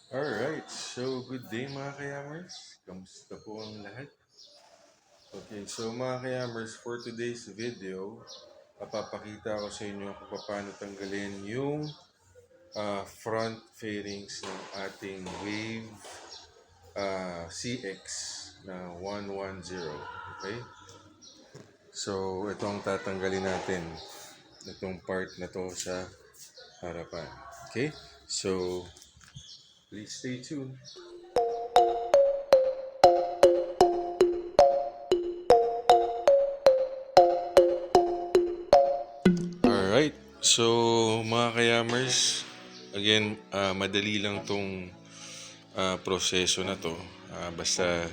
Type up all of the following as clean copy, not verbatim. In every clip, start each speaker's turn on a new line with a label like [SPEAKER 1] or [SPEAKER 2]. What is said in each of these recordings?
[SPEAKER 1] Alright, so good day mga kayamers. Kamusta po ang lahat? Okay, so mga kayamers, for today's video, papakita ko sa inyo kung paano tanggalin yung front fairings ng ating Wave CX na 110. Okay? So, ito ang tatanggalin natin. Itong part na to sa harapan. Okay? So, please stay tuned. Alright. So, mga kayamers, again, madali lang tong proseso na to. Basta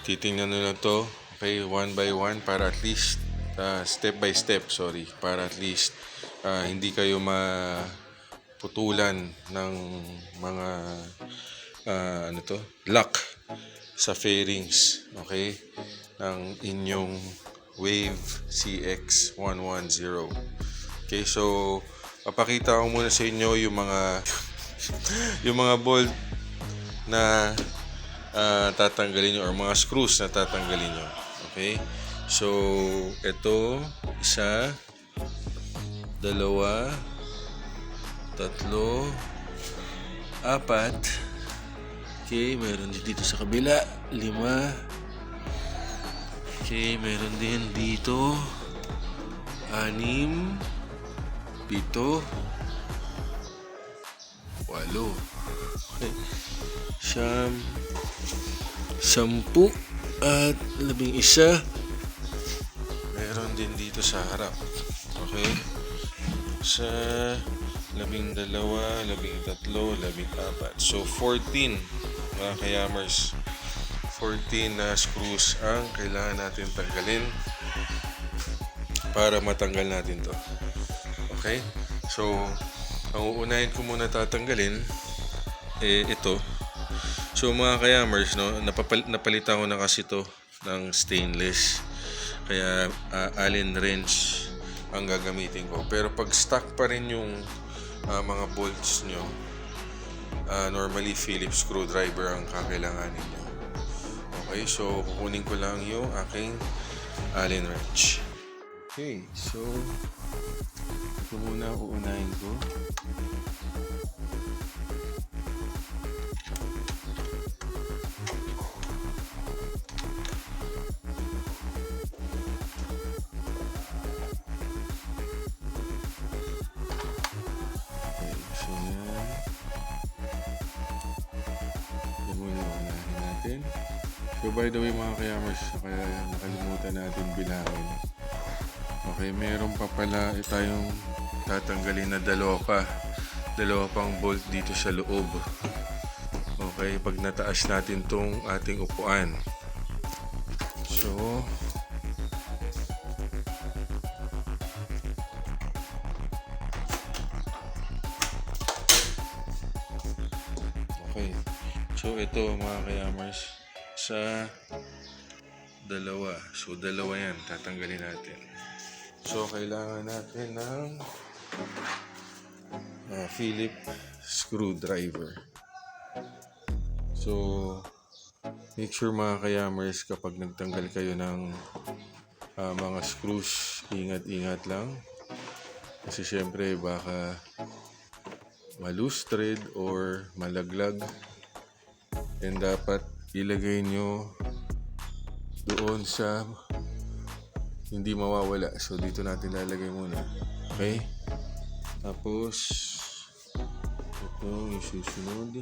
[SPEAKER 1] titingnan nyo lang to, okay, one by one para at least, step by step, sorry, para at least hindi kayo maputulan ng mga ano to, lock sa fairings, okay, ng inyong Wave CX110. Okay, so papakita ko muna sa inyo yung mga yung mga bolt na tatanggalin nyo or mga screws na tatanggalin nyo. Okay? So, ito, isa, dalawa, tatlo, apat. Okay, meron din dito sa kabila, 5. Okay, meron din dito, 6, 7, 8. Okay. 10 at 11. Meron din dito sa harap. Okay? Sa 12, 13, 14. So 14 mga kayamers. 14 na screws ang kailangan natin tanggalin para matanggal natin to. Okay? So, ang uunahin ko muna tatanggalin ito. So mga kayamers, no, napalitan ko na kasi to ng stainless. Kaya Allen wrench ang gagamitin ko. Pero pag stuck pa rin yung mga bolts nyo, normally Phillips screwdriver ang kakailanganin nyo. Okay, so kukunin ko lang yung aking Allen wrench. Okay, so ito muna uunahin ko. So by the way mga kayamers, kaya nakalimutan natin bilangin. Okay, meron pa pala tayong tatanggalin na dalawa pang bolt dito sa loob. Okay, pag nataas natin tong ating upuan. So, okay. So ito mga kayamers, sa dalawa. So dalawa yan, tatanggalin natin. So kailangan natin ng Phillips screwdriver. So make sure mga kayamers, kapag nagtanggal kayo ng mga screws, ingat-ingat lang. Kasi syempre baka ma-loose thread or malaglag. And dapat ilagay nyo doon sa hindi mawawala. So dito natin lalagay muna. Okay? Tapos ito yung susunod.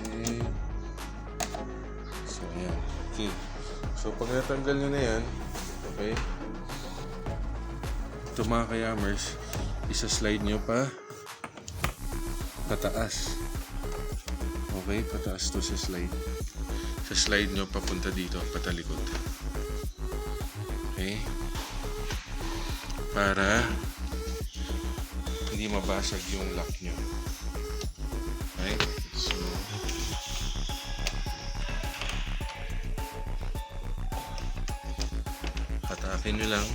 [SPEAKER 1] Okay. So ayan. Okay. So pag natanggal nyo na yan, okay, ito mga kayamers, isa-slide nyo pa pataas. Okay, pataas to sa slide. Sa slide nyo papunta dito, patalikod. Okay, para hindi mabasag yung lock nyo. Okay, so Hatakin nyo lang.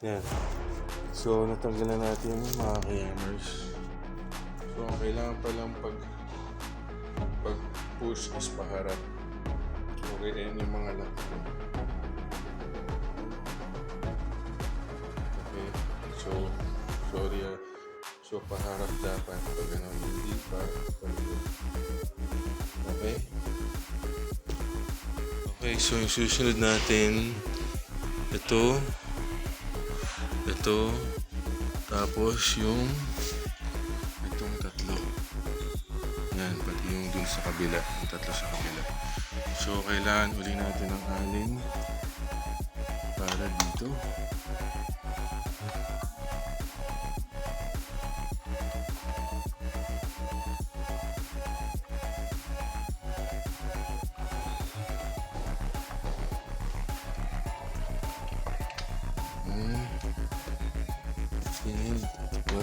[SPEAKER 1] Yan. So, natanggalan natin yung mga hammers. So, ang kailangan palang pag-push is paharap. Okay, yan yung mga lock. Okay, so, sorry so, paharap dapat. Pag ano, hindi pa. Okay? Okay, so yung susunod natin, ito, tapos itong tatlo. Yan, pati yung dun sa kabila, yung tatlo sa kabila. So, kailangan uli natin ng alin para dito. Yan, diba?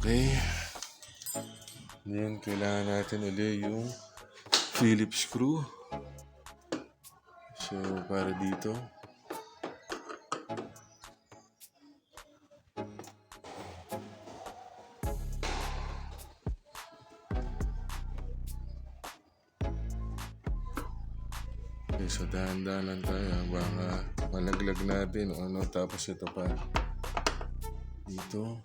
[SPEAKER 1] Okay. Then, kailangan natin ulit yung Phillips screw. So, para dito. Okay, so dahan-dahan lang tayo. Baka malaglag natin o ano. Tapos ito pa. Dito.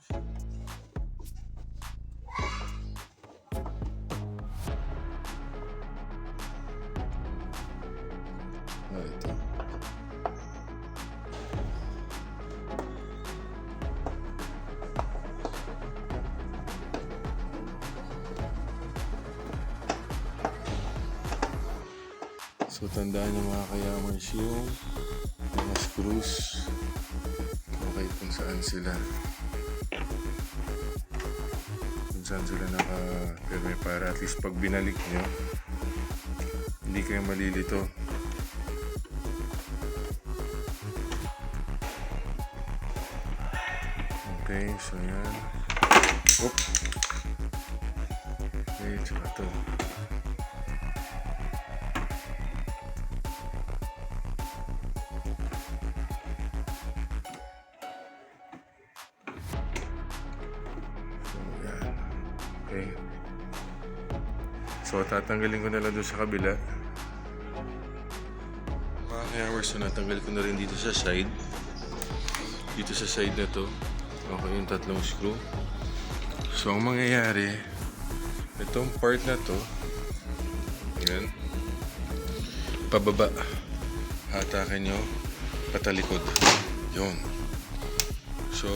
[SPEAKER 1] Ito. So, tandaan nyo mga kayamers yung mga screws. Okay, kung saan sila. Kung saan sila naka-perme para at least pag binalik nyo, hindi kayo malilito. Okay, so yan. Oop. Okay, tsaka ito. So, yan. Okay. So, tatanggalin ko na lang doon sa kabila. Mga hammers na natanggal ko na rin dito sa side. Dito sa side na to. Okay, yung tatlong screw. So, ang mangyayari, itong part na to, yan, pababa. Hatakin nyo, patalikod. Yun. So,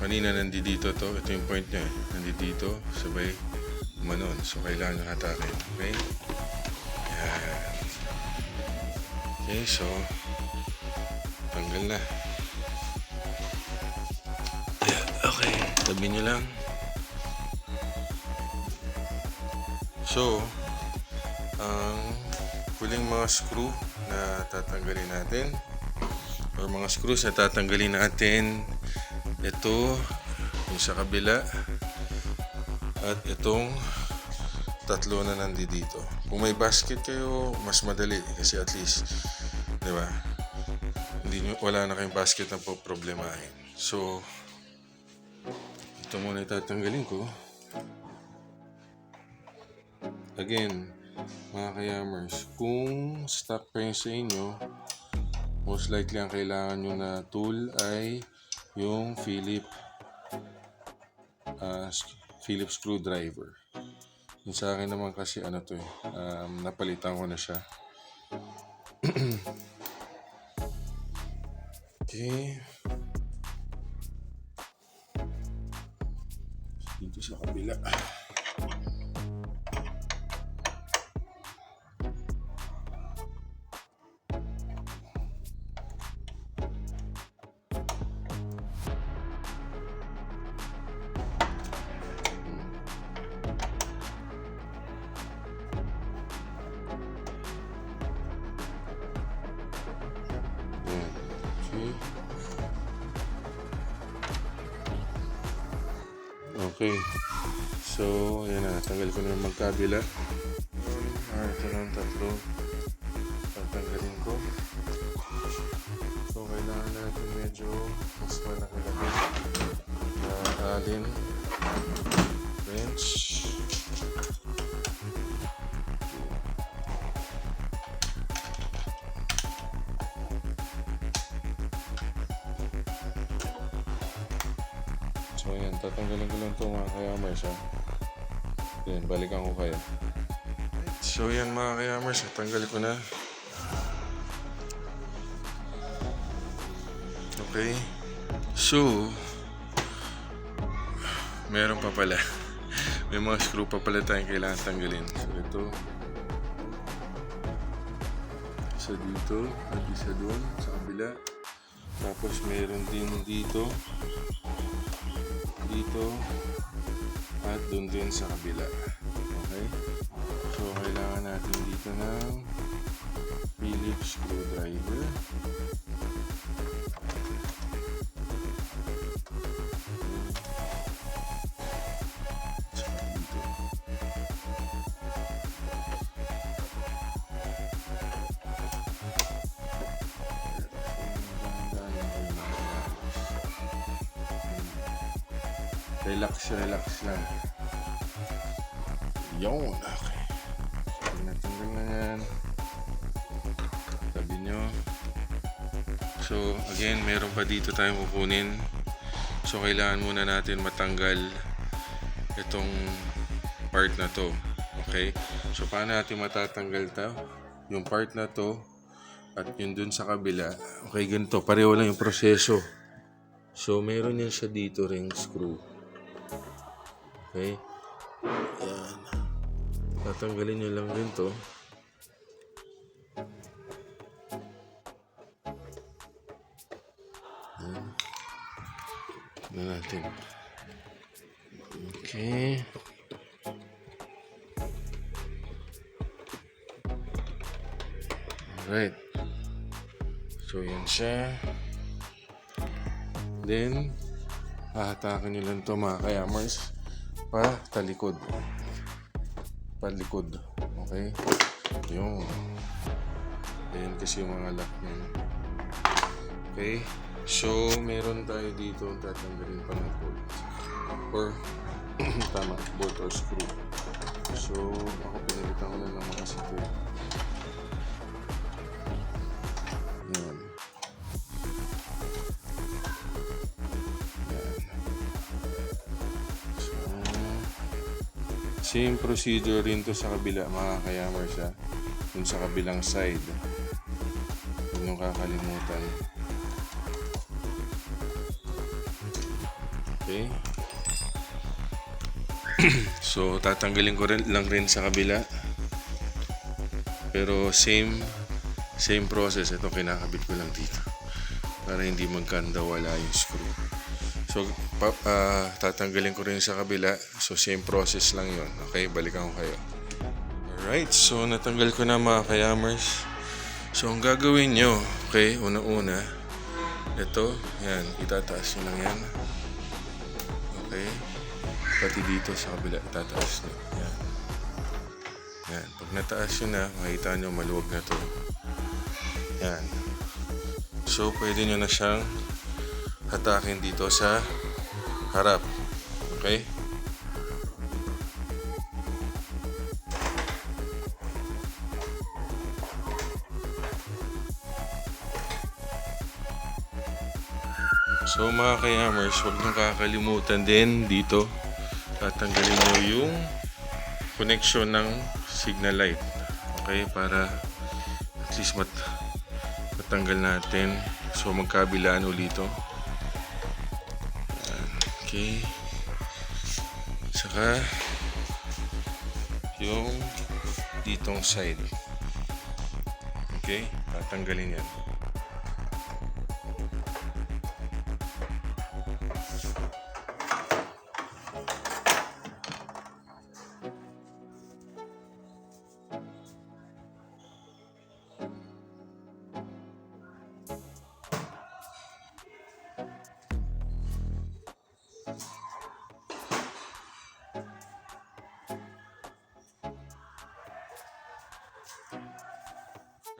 [SPEAKER 1] kanina nandito to. Ito yung point niya. Nandito, sabay manon. So, kailangan nyo hatakin. Okay? Yan. Okay, so, tanggal na. Okay, tabi nyo lang. So, ang huling mga screw na tatanggalin natin or mga screws na tatanggalin natin, ito yung sa kabila at itong tatlo na nandito. Kung may basket kayo, mas madali kasi at least, di ba? Wala na kayong basket na po problemahin. So, ito muna itatanggalin ko. Again, mga kayamers, kung stuck pa yun sa inyo, most likely ang kailangan nyo na tool ay yung Phillips screwdriver. Yung sa akin naman kasi ano to napalitan ko na siya. Okay. Dito sa kabila. Okay. So, yan na. Tanggal ko na yung magkabila. Ito ng tatlo. Tatanggalin ko. So, kailangan natin medyo mas malaki-laki na alin. Wrench. So, yan. Tatanggalin ko lang ito mga kayamers, ha. Yan, balikan ko kayo. So, yan mga kayamers. Tanggal ko na. Okay. So, meron pa pala. May mga screw pa pala tayong kailangan tanggalin. So, ito. Isa dito. At isa doon sa kabila. Tapos, meron din dito. Dito. At doon din sa kabila. Okay. So, kailangan natin dito ng Phillips screwdriver. Relax lang. Yun, okay. Natanggal na yan. Tabi nyo. So, again, meron pa dito tayong kukunin. So, kailangan muna natin matanggal itong part na to. Okay? So, paano natin matatanggal to? Yung part na to at yun dun sa kabila. Okay, ganito. Pareho lang yung proseso. So, meron yan siya dito ring screw. Okay. Yan. Tatanggalin nyo lang din to. Yan. Na natin. Okay. Alright. So, yan siya. Then, hahatakan nyo lang to mga kayamers. Talikod. Palikod. Okay? Yung. Ayan kasi yung mga lock niya. Okay? So, meron tayo dito ang tatanggalin pa ng bolt. Or, tama, bolt or screw. So, ako pinalitan ko lang ng mga screw. Yan. Same procedure rin to sa kabila mga kayamers, ha. Dun sa kabilang side. Huwag niyong kakalimutan. Okay. So, tatanggalin ko lang rin sa kabila. Pero same process. Ito kinakabit ko lang dito. Para hindi magkandawala yung screw. So, tatanggalin ko rin sa kabila. So, same process lang yon. Okay, balikan ko kayo. Alright, so natanggal ko na mga kayamers. So, ang gagawin nyo, okay, una-una, ito, yan, itataas nyo lang yan. Okay, pati dito sa kabila, itataas nyo. Yan. Yan, pag nataas nyo na, makita nyo maluwag na to. Yan. So, pwede nyo na siyang hatakin dito sa harap. Okay? So mga kayamers, huwag niyong kakalimutan din dito. Tatanggalin nyo yung connection ng signal light. Okay? Para at least matanggal natin. So magkabilaan ulit ito. Okay. Saka yung ditong side. Okay? Tatanggalin yan.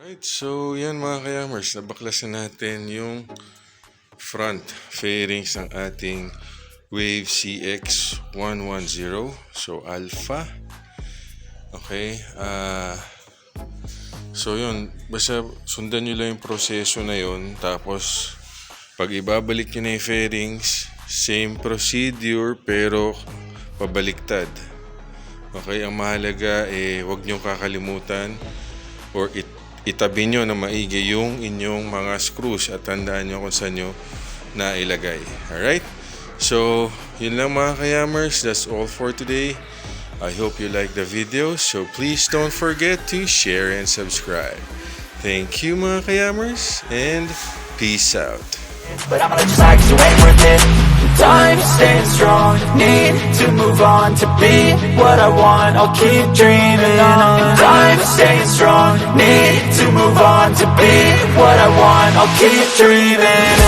[SPEAKER 1] Alright, so yan mga kayamers, nabaklasan natin yung front fairings ng ating Wave CX110. So Alpha. Okay, so yun, basta sundan nyo lang yung proseso na yun. Tapos pag ibabalik nyo na yung fairings, same procedure pero pabaliktad. Okay, ang mahalaga huwag nyo kakalimutan or itabi nyo na maigi yung inyong mga screws at tandaan nyo kung saan nyo nailagay. Alright? So, yun lang mga kayamers. That's all for today. I hope you like the video. So, please don't forget to share and subscribe. Thank you mga kayamers and peace out.
[SPEAKER 2] But I'ma let you slide 'cause you ain't worth it. Time staying strong, need to move on to be what I want. I'll keep dreaming on. Time staying strong, need to move on to be what I want. I'll keep dreaming.